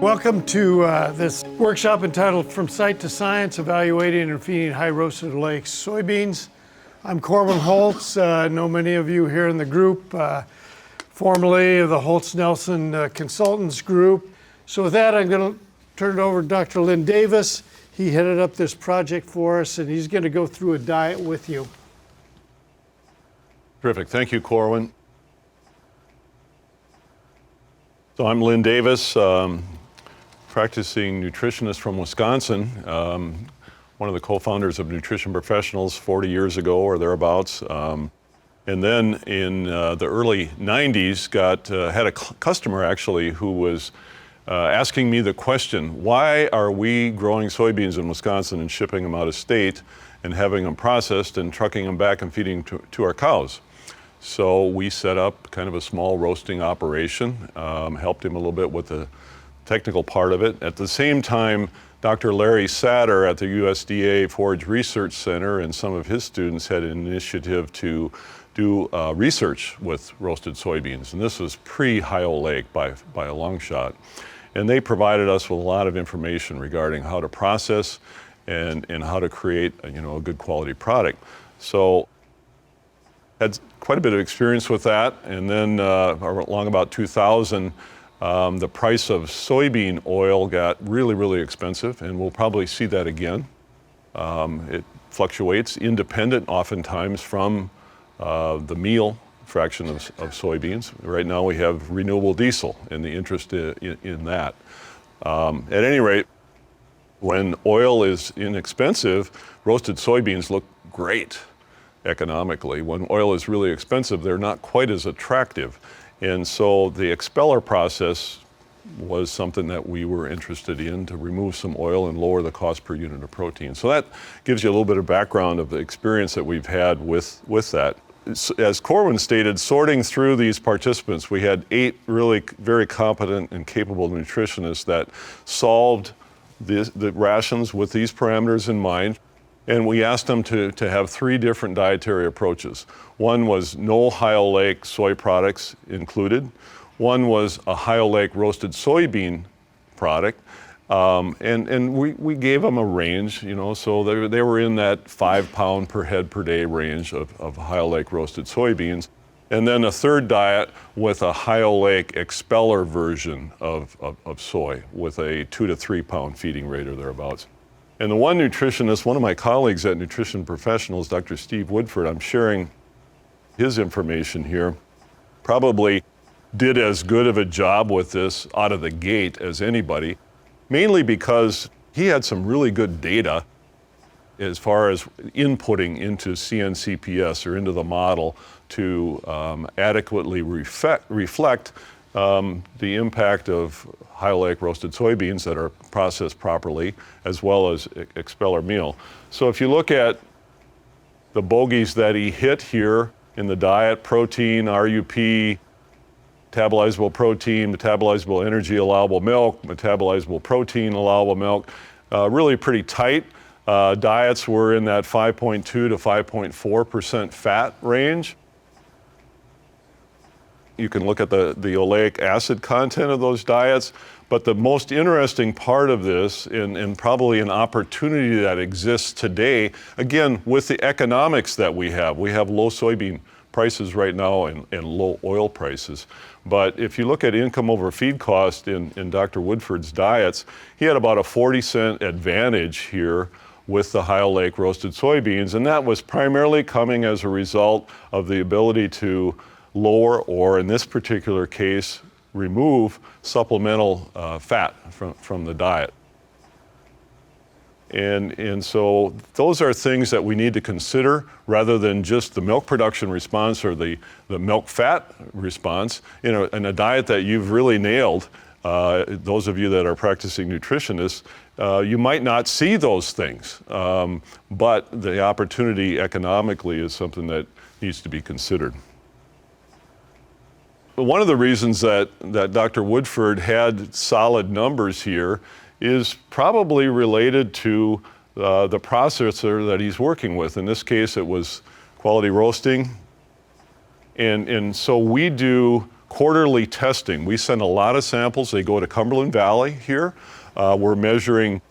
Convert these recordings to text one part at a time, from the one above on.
Welcome to this workshop entitled From Site to Science, Evaluating and Feeding High Roasted Oleic Soybeans. I'm Corwin Holtz. Know many of you here in the group, formerly of the Holtz-Nelson Consultants Group. So with that, I'm going to turn it over to Dr. Lynn Davis. He headed up this project for us, and he's going to go through a diet with you. Terrific. Thank you, Corwin. So I'm Lynn Davis, practicing nutritionist from Wisconsin, one of the co-founders of Nutrition Professionals 40 years ago or thereabouts. And then in the early 90s, had a customer actually who was asking me the question, why are we growing soybeans in Wisconsin and shipping them out of state and having them processed and trucking them back and feeding to our cows? So we set up kind of a small roasting operation, helped him a little bit with the technical part of it. At the same time, Dr. Larry Satter at the USDA Forage Research Center and some of his students had an initiative to do research with roasted soybeans. And this was pre-High-Oleic by a long shot. And they provided us with a lot of information regarding how to process and how to create a good quality product. So had quite a bit of experience with that, and then along about 2000, the price of soybean oil got really, really expensive, and we'll probably see that again. It fluctuates independent oftentimes from the meal fraction of soybeans. Right now we have renewable diesel and the interest in that. At any rate, when oil is inexpensive, roasted soybeans look great economically. When oil is really expensive, they're not quite as attractive. And so the expeller process was something that we were interested in to remove some oil and lower the cost per unit of protein. So that gives you a little bit of background of the experience that we've had with that. As Corwin stated, sorting through these participants, we had 8 really very competent and capable nutritionists that solved the rations with these parameters in mind. And we asked them to have 3 different dietary approaches. One was no high-oleic soy products included. One was a high-oleic roasted soybean product. And we gave them a range, so they were in that 5 pound per head per day range of high-oleic roasted soybeans. And then a third diet with a high-oleic expeller version of soy with a 2 to 3 pound feeding rate or thereabouts. And the one nutritionist, one of my colleagues at Nutrition Professionals, Dr. Steve Woodford, I'm sharing his information here, probably did as good of a job with this out of the gate as anybody, mainly because he had some really good data as far as inputting into CNCPS or into the model to adequately reflect the impact of high-oleic roasted soybeans that are processed properly, as well as expeller meal. So if you look at the bogeys that he hit here in the diet, protein, RUP, metabolizable protein, metabolizable energy, allowable milk, metabolizable protein, allowable milk, really pretty tight. Diets were in that 5.2 to 5.4% fat range. You can look at the oleic acid content of those diets, but the most interesting part of this, and probably an opportunity that exists today, again, with the economics that we have low soybean prices right now and low oil prices. But if you look at income over feed cost in Dr. Woodford's diets, he had about a 40-cent advantage here with the high-oleic roasted soybeans, and that was primarily coming as a result of the ability to lower, or in this particular case, remove supplemental fat from the diet. And so those are things that we need to consider rather than just the milk production response or the milk fat response. In a diet that you've really nailed, those of you that are practicing nutritionists, you might not see those things, but the opportunity economically is something that needs to be considered. One of the reasons that Dr. Woodford had solid numbers here is probably related to the processor that he's working with. In this case, it was Quality Roasting. And so we do quarterly testing. We send a lot of samples. They go to Cumberland Valley here. We're measuring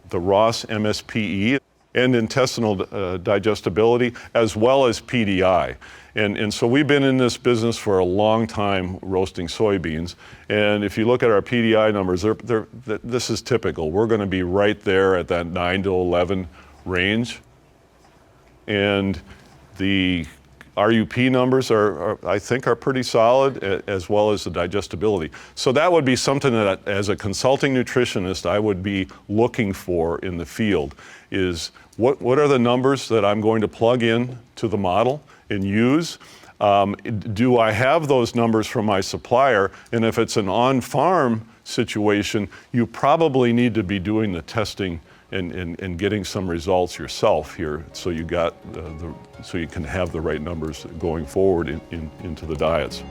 the Ross MSPE and intestinal digestibility, as well as PDI. And so we've been in this business for a long time roasting soybeans. And if you look at our PDI numbers, this is typical. We're going to be right there at that 9 to 11 range. And the RUP numbers I think are pretty solid, as well as the digestibility. So that would be something that, as a consulting nutritionist, I would be looking for in the field, is what are the numbers that I'm going to plug in to the model and use? Do I have those numbers from my supplier? And if it's an on-farm situation, you probably need to be doing the testing and getting some results yourself here, so you can have the right numbers going forward into the diets.